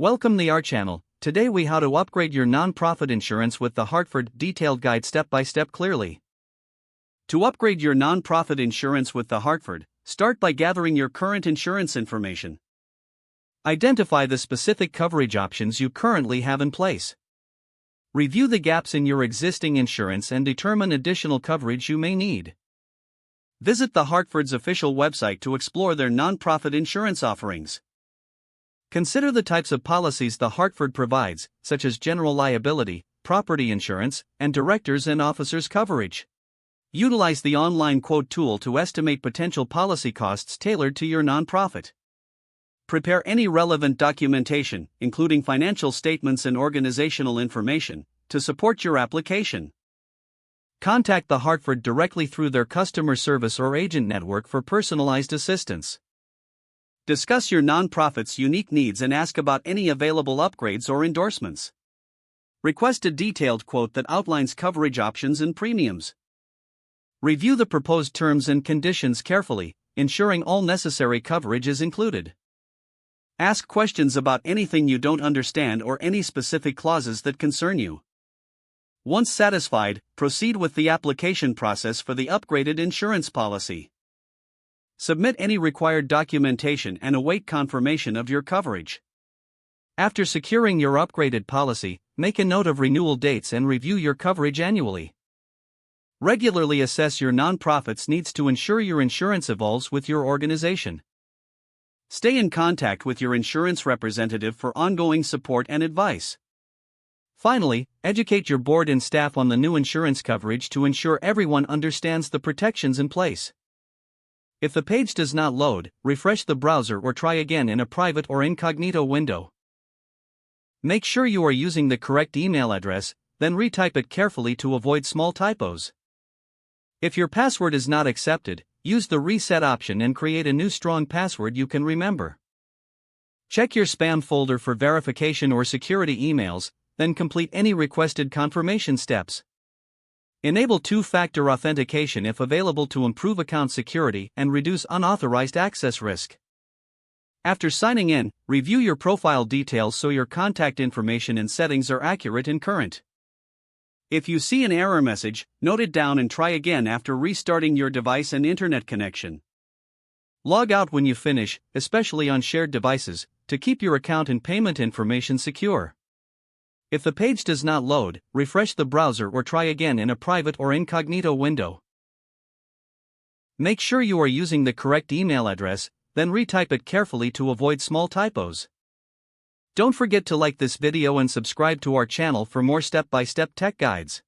Welcome to our channel. Today we how to upgrade your non-profit insurance with the Hartford detailed guide step by step clearly. To upgrade your non-profit insurance with the Hartford, start by gathering your current insurance information. Identify the specific coverage options you currently have in place. Review the gaps in your existing insurance and determine additional coverage you may need. Visit the Hartford's official website to explore their non-profit insurance offerings. Consider the types of policies the Hartford provides, such as general liability, property insurance, and directors and officers coverage. Utilize the online quote tool to estimate potential policy costs tailored to your nonprofit. Prepare any relevant documentation, including financial statements and organizational information, to support your application. Contact the Hartford directly through their customer service or agent network for personalized assistance. Discuss your nonprofit's unique needs and ask about any available upgrades or endorsements. Request a detailed quote that outlines coverage options and premiums. Review the proposed terms and conditions carefully, ensuring all necessary coverage is included. Ask questions about anything you don't understand or any specific clauses that concern you. Once satisfied, proceed with the application process for the upgraded insurance policy. Submit any required documentation and await confirmation of your coverage. After securing your upgraded policy, make a note of renewal dates and review your coverage annually. Regularly assess your nonprofit's needs to ensure your insurance evolves with your organization. Stay in contact with your insurance representative for ongoing support and advice. Finally, educate your board and staff on the new insurance coverage to ensure everyone understands the protections in place. If the page does not load, refresh the browser or try again in a private or incognito window. Make sure you are using the correct email address, then retype it carefully to avoid small typos. If your password is not accepted, use the reset option and create a new strong password you can remember. Check your spam folder for verification or security emails, then complete any requested confirmation steps. Enable two-factor authentication if available to improve account security and reduce unauthorized access risk. After signing in, review your profile details so your contact information and settings are accurate and current. If you see an error message, note it down and try again after restarting your device and internet connection. Log out when you finish, especially on shared devices, to keep your account and payment information secure. If the page does not load, refresh the browser or try again in a private or incognito window. Make sure you are using the correct email address, then retype it carefully to avoid small typos. Don't forget to like this video and subscribe to our channel for more step-by-step tech guides.